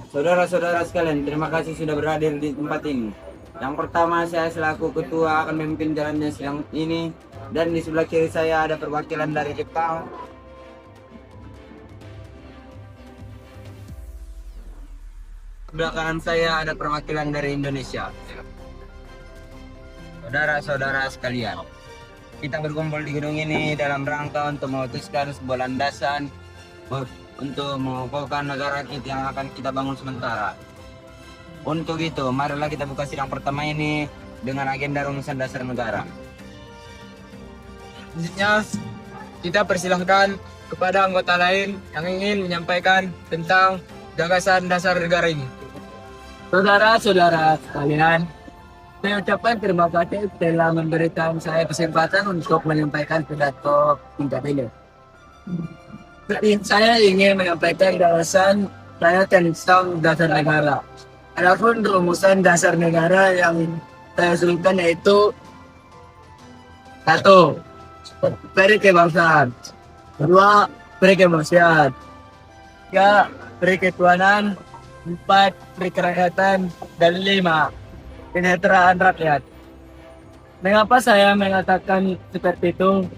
Saudara-saudara sekalian, terima kasih sudah berhadir di tempat ini. Yang pertama, saya selaku ketua akan memimpin jalannya siang ini, dan di sebelah kiri saya ada perwakilan dari Jepang. Sebelah kanan saya ada perwakilan dari Indonesia. Saudara-saudara sekalian, kita berkumpul di gedung ini dalam rangka untuk memutuskan sebuah landasan untuk mengukuhkan negara kita yang akan kita bangun sementara. Untuk itu, marilah kita buka sidang pertama ini dengan agenda rumusan dasar negara. Selanjutnya, kita persilahkan kepada anggota lain yang ingin menyampaikan tentang gagasan dasar negara ini. Saudara-saudara sekalian, saya ucapkan terima kasih telah memberikan saya kesempatan untuk menyampaikan pidato singkat ini. Jadi, saya ingin menyampaikan gagasan saya tentang dasar negara. Adapun rumusan dasar negara yang saya usulkan yaitu: 1. Peri kebangsaan. 2. Peri kemanusiaan. 3. Peri ketuhanan. 4. Peri kerakyatan. Dan 5. Kesejahteraan rakyat. Mengapa saya mengatakan seperti itu?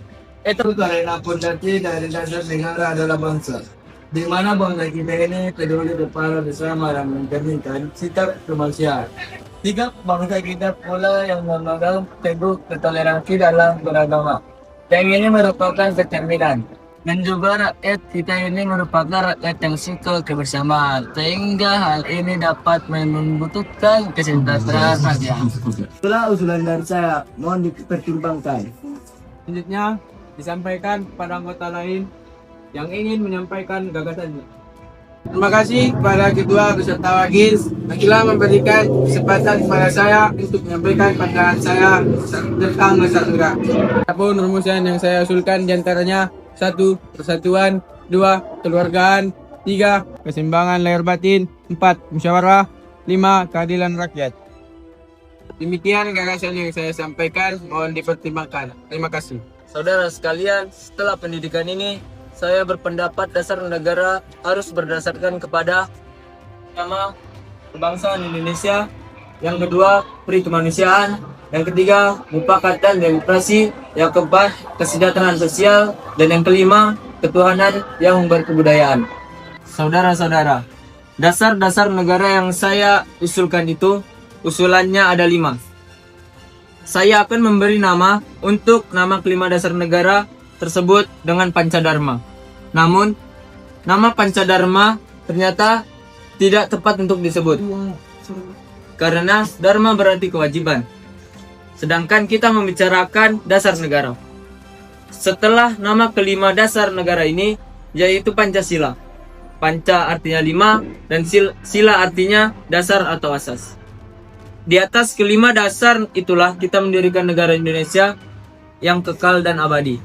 Itu karena fondasi dari dasar negara adalah bangsa, di mana bangsa kita ini peduli bersama bersama dan mencerminkan sikap kemanusiaan. Sikap bangsa kita pula yang memegang teguh toleransi dalam beragama. Yang ini merupakan kecerminan. Dan juga rakyat kita ini merupakan rakyat yang suka kebersamaan, sehingga hal ini dapat membutuhkan kesejahteraan rakyat. Itulah usulan dari saya, mohon dipertimbangkan. Selanjutnya, disampaikan kepada anggota lain yang ingin menyampaikan gagasannya. Terima kasih kepada Ketua beserta Wakil yang telah memberikan kesempatan kepada saya untuk menyampaikan pandangan saya tentang dasar negara. Adapun rumusan yang saya usulkan diantaranya: 1. Persatuan. 2. Keluargaan. 3. Keseimbangan lahir batin. 4. Musyawarah. 5. Keadilan rakyat. Demikian gagasan yang saya sampaikan, mohon dipertimbangkan. Terima kasih. Saudara sekalian, setelah pendidikan ini, saya berpendapat dasar negara harus berdasarkan kepada pertama, kebangsaan Indonesia, yang kedua, peri kemanusiaan, yang ketiga, mufakat dan demokrasi, yang keempat, kesejahteraan sosial, dan yang kelima, ketuhanan yang berkebudayaan. Saudara-saudara, dasar-dasar negara yang saya usulkan itu, usulannya ada 5. Saya akan memberi nama untuk nama kelima dasar negara tersebut dengan Pancadharma. Namun, nama Pancadharma ternyata tidak tepat untuk disebut. Karena Dharma berarti kewajiban. Sedangkan kita membicarakan dasar negara. Setelah nama kelima dasar negara ini, yaitu Pancasila. Panca artinya 5 dan sila artinya dasar atau asas. Di atas kelima dasar itulah kita mendirikan negara Indonesia yang kekal dan abadi.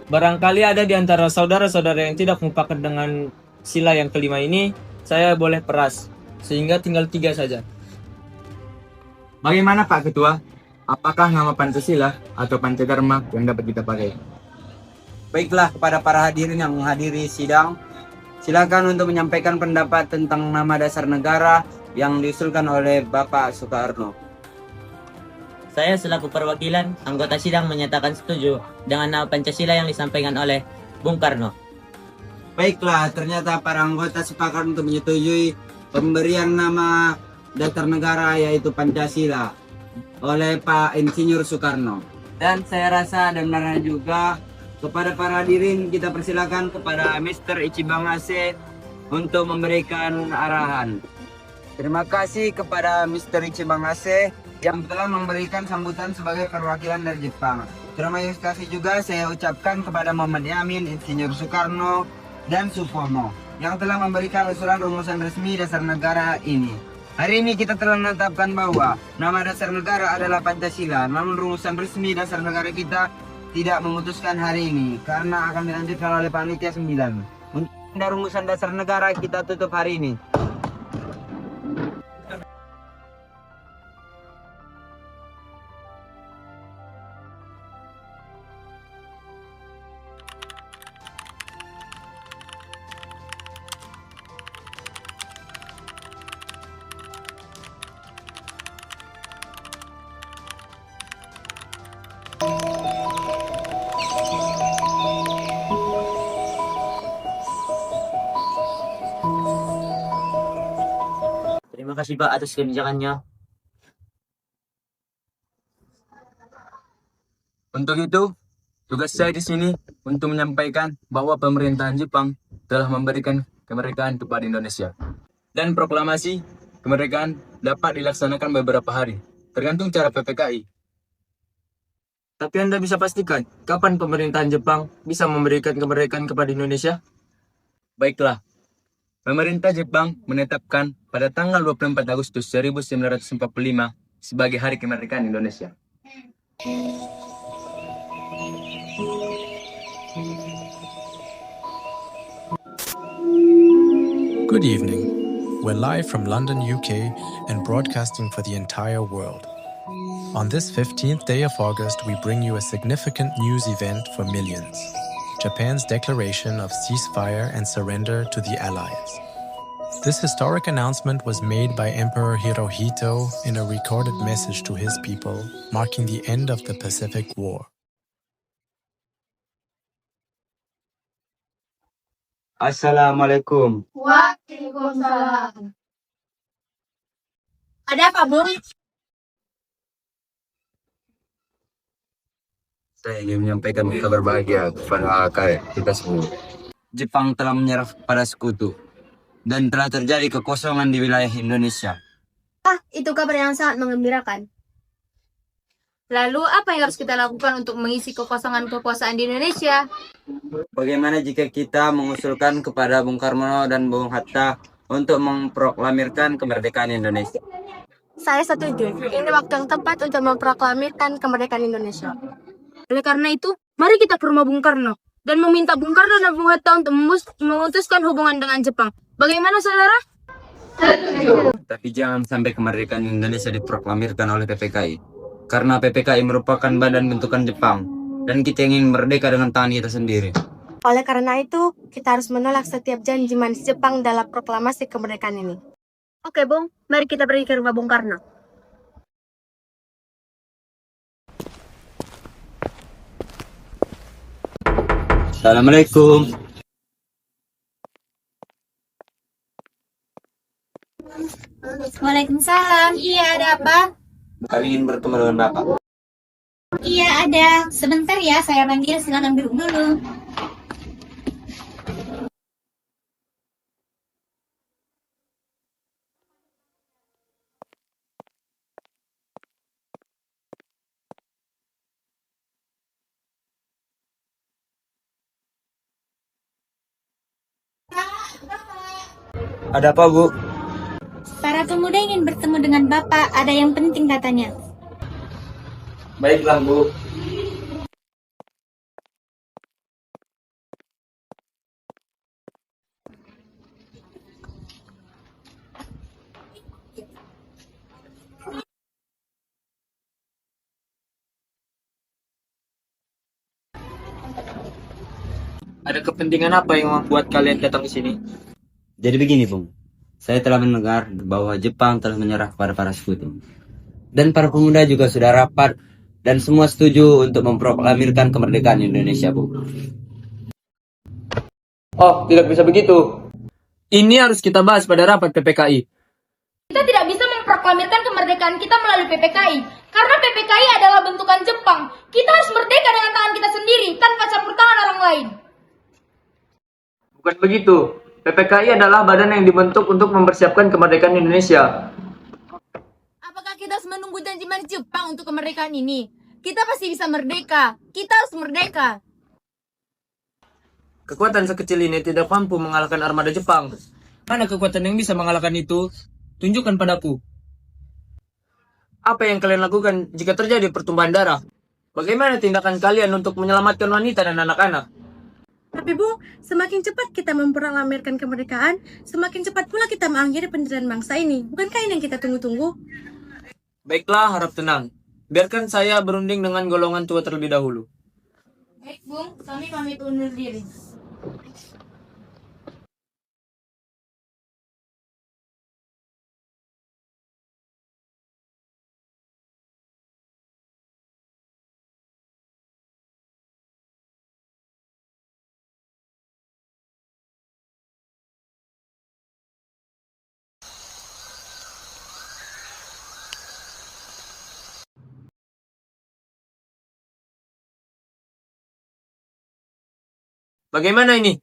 Barangkali ada di antara saudara-saudara yang tidak mufakat dengan sila yang kelima ini, saya boleh peras, sehingga tinggal 3 saja. Bagaimana Pak Ketua? Apakah nama Pancasila atau Pancadharma yang dapat kita pakai? Baiklah, kepada para hadirin yang menghadiri sidang, silakan untuk menyampaikan pendapat tentang nama dasar negara yang diusulkan oleh Bapak Soekarno. Saya selaku perwakilan anggota sidang menyatakan setuju dengan nama Pancasila yang disampaikan oleh Bung Karno. Baiklah, ternyata para anggota sepakat untuk menyetujui pemberian nama dasar negara yaitu Pancasila oleh Pak Insinyur Soekarno. Dan saya rasa dan benarnya juga kepada para hadirin kita persilakan kepada Mr. Ichibang Ase untuk memberikan arahan. Terima kasih kepada Mr. Ichibang Ase yang telah memberikan sambutan sebagai perwakilan dari Jepang. Terima kasih juga saya ucapkan kepada Muhammad Yamin, Insinyur Soekarno, dan Supomo yang telah memberikan usulan rumusan resmi dasar negara ini. Hari ini kita telah menetapkan bahwa nama dasar negara adalah Pancasila, namun rumusan resmi dasar negara kita tidak memutuskan hari ini karena akan dilanjutkan oleh panitia 9. Untuk rumusan dasar negara kita tutup hari ini. Terima kasih Pak atas kebijakannya. Untuk itu, tugas saya di sini untuk menyampaikan bahwa pemerintahan Jepang telah memberikan kemerdekaan kepada Indonesia. Dan proklamasi kemerdekaan dapat dilaksanakan beberapa hari, tergantung cara PPKI. Tapi Anda bisa pastikan kapan pemerintahan Jepang bisa memberikan kemerdekaan kepada Indonesia? Baiklah, pemerintah Jepang menetapkan pada tanggal 24 Agustus 1945 sebagai Hari Kemerdekaan Indonesia. Good evening. We're live from London, UK, and broadcasting for the entire world. On this 15th day of August, we bring you a significant news event for millions: Japan's declaration of ceasefire and surrender to the Allies. This historic announcement was made by Emperor Hirohito in a recorded message to his people, marking the end of the Pacific War. Assalamualaikum. Waalaikumsalam. Ada apa, Bung? Saya ingin menyampaikan kabar bahagia kepada kita semua. Jepang telah menyerah pada sekutu dan telah terjadi kekosongan di wilayah Indonesia. Itu kabar yang sangat menggembirakan. Lalu, apa yang harus kita lakukan untuk mengisi kekosongan kekuasaan di Indonesia? Bagaimana jika kita mengusulkan kepada Bung Karno dan Bung Hatta untuk memproklamirkan kemerdekaan Indonesia? Saya setuju. Ini waktu yang tepat untuk memproklamirkan kemerdekaan Indonesia. Oleh karena itu, mari kita ke rumah Bung Karno dan meminta Bung Karno dan Bung Hatta untuk memutuskan hubungan dengan Jepang. Bagaimana, saudara? Tapi jangan sampai kemerdekaan Indonesia diproklamirkan oleh PPKI. Karena PPKI merupakan badan bentukan Jepang, dan kita ingin merdeka dengan tangan kita sendiri. Oleh karena itu, kita harus menolak setiap janji manis Jepang dalam proklamasi kemerdekaan ini. Oke, Bung. Mari kita pergi ke rumah Bung Karno. Assalamualaikum. Waalaikumsalam. Iya, ada apa? Kami ingin bertemu dengan Bapak. Iya, ada. Sebentar ya, saya panggil. Silakan duduk dulu. Ada apa, Bu? Para pemuda ingin bertemu dengan Bapak. Ada yang penting katanya. Baiklah, Bu. Ada kepentingan apa yang membuat kalian datang ke sini? Jadi begini, Bung. Saya telah mendengar bahwa Jepang telah menyerah kepada para sekutu. Dan para pemuda juga sudah rapat dan semua setuju untuk memproklamirkan kemerdekaan Indonesia, Bung. Oh, tidak bisa begitu. Ini harus kita bahas pada rapat PPKI. Kita tidak bisa memproklamirkan kemerdekaan kita melalui PPKI. Karena PPKI adalah bentukan Jepang. Kita harus merdeka dengan tangan kita sendiri, tanpa campur tangan orang lain. Bukan begitu. PPKI adalah badan yang dibentuk untuk mempersiapkan kemerdekaan Indonesia. Apakah kita harus menunggu janji manis Jepang untuk kemerdekaan ini? Kita pasti bisa merdeka. Kita harus merdeka. Kekuatan sekecil ini tidak mampu mengalahkan armada Jepang. Mana kekuatan yang bisa mengalahkan itu? Tunjukkan padaku. Apa yang kalian lakukan jika terjadi pertumpahan darah? Bagaimana tindakan kalian untuk menyelamatkan wanita dan anak-anak? Tapi Bung, semakin cepat kita memproklamirkan kemerdekaan, semakin cepat pula kita mengakhiri penderitaan bangsa ini. Bukankah ini yang kita tunggu-tunggu? Baiklah, harap tenang. Biarkan saya berunding dengan golongan tua terlebih dahulu. Baik Bung, kami pamit undur diri. Bagaimana ini?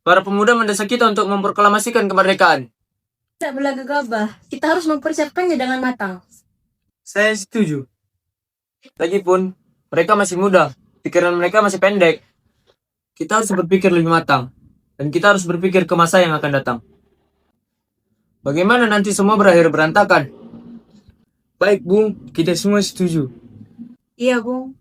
Para pemuda mendesak kita untuk memproklamasikan kemerdekaan. Tidak boleh gegabah. Kita harus mempersiapkannya dengan matang. Saya setuju. Lagipun, mereka masih muda. Pikiran mereka masih pendek. Kita harus berpikir lebih matang. Dan kita harus berpikir ke masa yang akan datang. Bagaimana nanti semua berakhir berantakan? Baik, Bung. Kita semua setuju. Iya, Bung.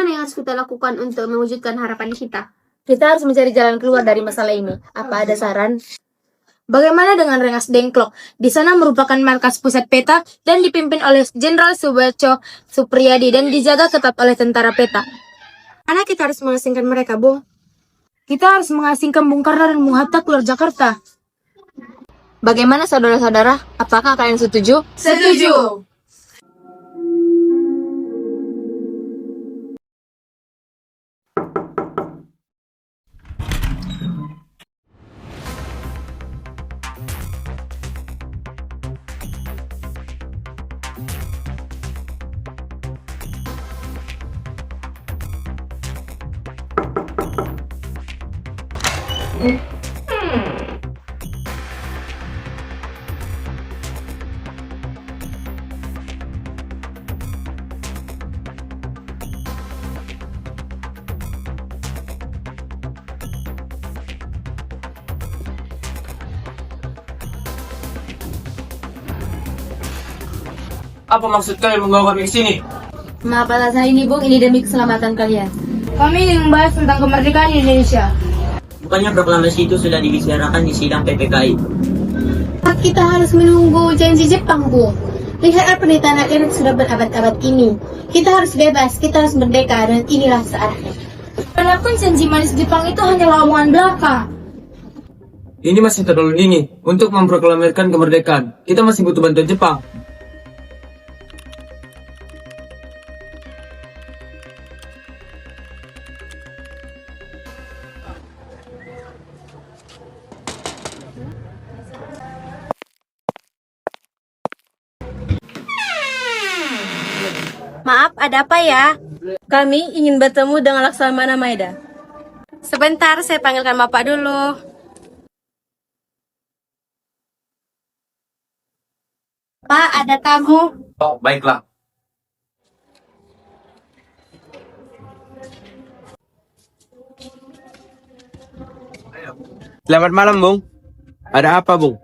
Apa yang harus kita lakukan untuk mewujudkan harapan kita? Kita harus mencari jalan keluar dari masalah ini. Apa ada saran? Bagaimana dengan Rengas Dengklok? Di sana merupakan markas pusat PETA dan dipimpin oleh Jenderal Subacho Supriyadi dan dijaga ketat oleh tentara PETA. Karena kita harus mengasingkan mereka, Bung. Kita harus mengasingkan Bung Karno dan Bung Hatta keluar Jakarta. Bagaimana saudara-saudara? Apakah kalian setuju? Setuju! Apa maksud kalian membawa kami ke sini? Maaf atas hal ini, Bung. Ini demi keselamatan kalian. Kami ingin membahas tentang kemerdekaan Indonesia. Bukannya proklamasi itu sudah dibicarakan di sidang PPKI? Kita harus menunggu janji Jepang, Bung. Lihat apa di tanah air sudah berabad-abad ini. Kita harus bebas, kita harus merdeka, dan inilah saatnya. Walaupun janji manis Jepang itu hanyalah omongan belaka. Ini masih terlalu dini untuk memproklamirkan kemerdekaan. Kita masih butuh bantuan Jepang. Maaf, ada apa ya? Kami ingin bertemu dengan Laksamana Maeda. Sebentar, saya panggilkan Bapak dulu. Pak, ada tamu. Oh, baiklah. Selamat malam, Bung. Ada apa, Bung?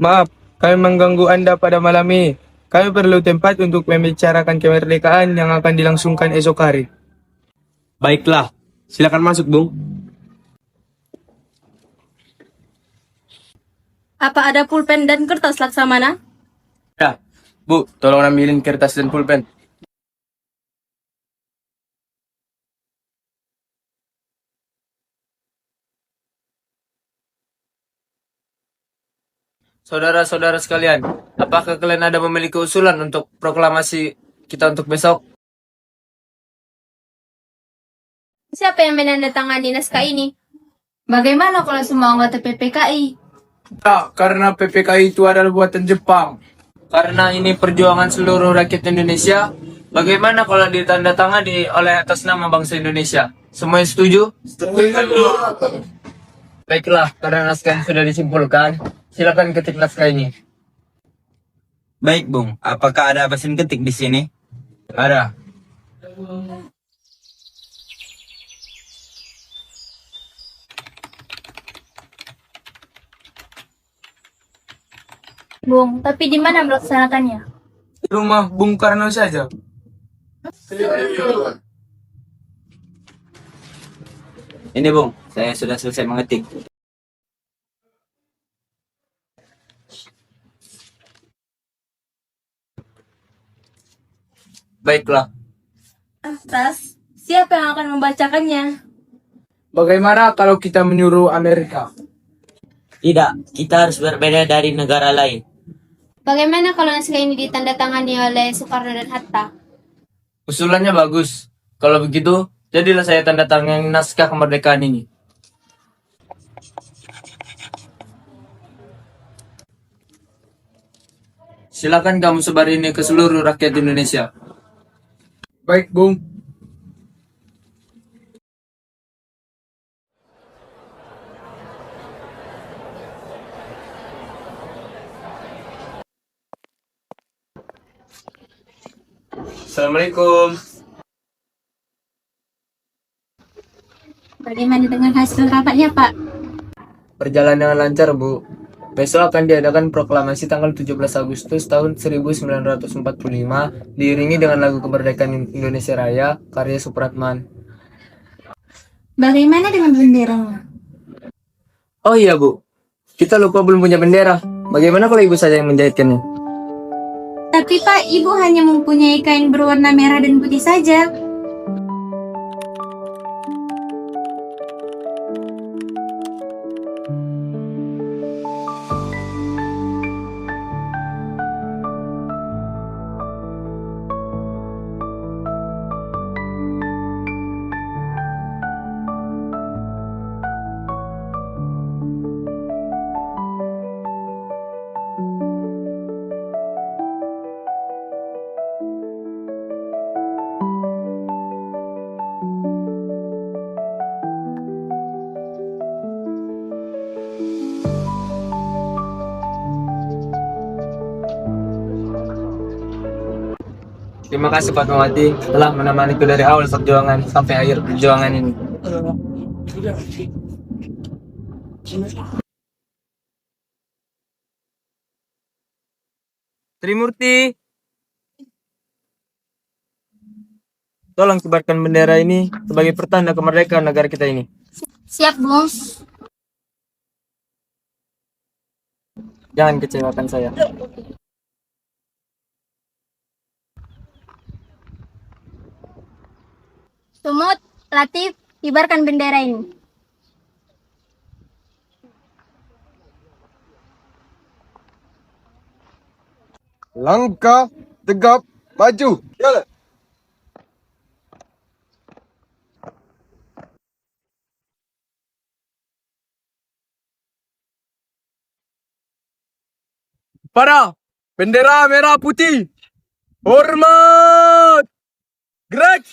Maaf, kami mengganggu Anda pada malam ini. Kami perlu tempat untuk membicarakan kemerdekaan yang akan dilangsungkan esok hari. Baiklah, silakan masuk, Bung. Apa ada pulpen dan kertas Laksamana? Ya, Bu, tolong ambilin kertas dan pulpen. Saudara-saudara sekalian, apakah kalian ada memiliki usulan untuk proklamasi kita untuk besok? Siapa yang menandatangani naskah ini? Bagaimana kalau semua anggota PPKI? Tak, karena PPKI itu adalah buatan Jepang. Karena ini perjuangan seluruh rakyat Indonesia, bagaimana kalau ditandatangani oleh atas nama bangsa Indonesia? Semuanya setuju? Baiklah, karena naskah sudah disimpulkan, silakan ketik naskah ini. Baik, Bung. Apakah ada mesin ketik di sini? Ada. Bung, tapi di mana melaksanakannya? Di rumah Bung Karno saja. Ini, Bung. Saya sudah selesai mengetik. Baiklah. Atas, siapa yang akan membacakannya? Bagaimana kalau kita menyuruh Amerika? Tidak, kita harus berbeda dari negara lain. Bagaimana kalau naskah ini ditandatangani oleh Soekarno dan Hatta? Usulannya bagus. Kalau begitu, jadilah saya tanda tangan naskah kemerdekaan ini. Silakan kamu sebar ini ke seluruh rakyat Indonesia. Baik, Bung. Assalamualaikum. Bagaimana dengan hasil rapatnya, Pak? Berjalan dengan lancar, Bu. Besok akan diadakan proklamasi tanggal 17 Agustus tahun 1945 diiringi dengan lagu kemerdekaan Indonesia Raya karya Supratman. Bagaimana dengan benderanya? Oh iya, Bu. Kita lupa belum punya bendera. Bagaimana kalau Ibu saja yang menjahitkannya? Tapi Pak, Ibu hanya mempunyai kain berwarna merah dan putih saja. Terima kasih Fatmawati telah menemaniku dari awal perjuangan sampai akhir perjuangan ini. Trimurti, tolong kibarkan bendera ini sebagai pertanda kemerdekaan negara kita ini. Siap, Bung. Jangan kecewakan saya. Sumut, Latif, kibarkan bendera ini. Langkah tegap maju. Jalan. Para bendera merah putih. Hormat. Gerak.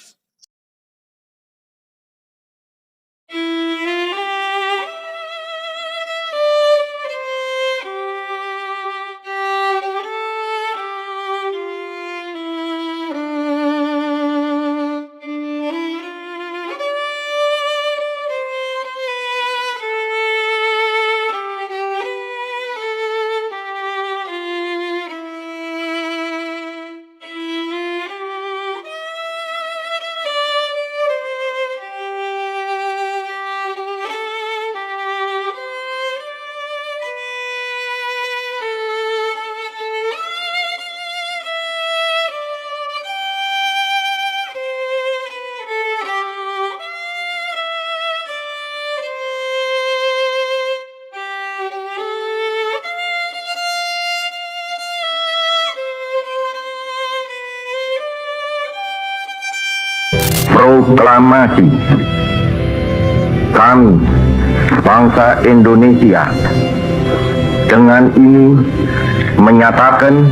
Proklamasi. Kami, bangsa Indonesia, dengan ini menyatakan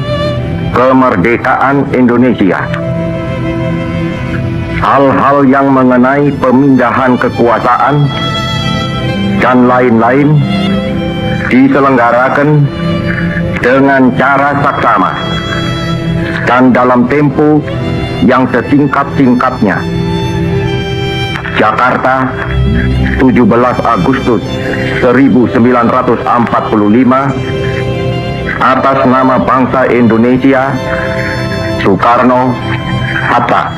kemerdekaan Indonesia. Hal-hal yang mengenai pemindahan kekuasaan dan lain-lain diselenggarakan dengan cara saksama dan dalam tempo yang sesingkat-singkatnya. Jakarta, 17 Agustus 1945, atas nama bangsa Indonesia, Soekarno, Hatta.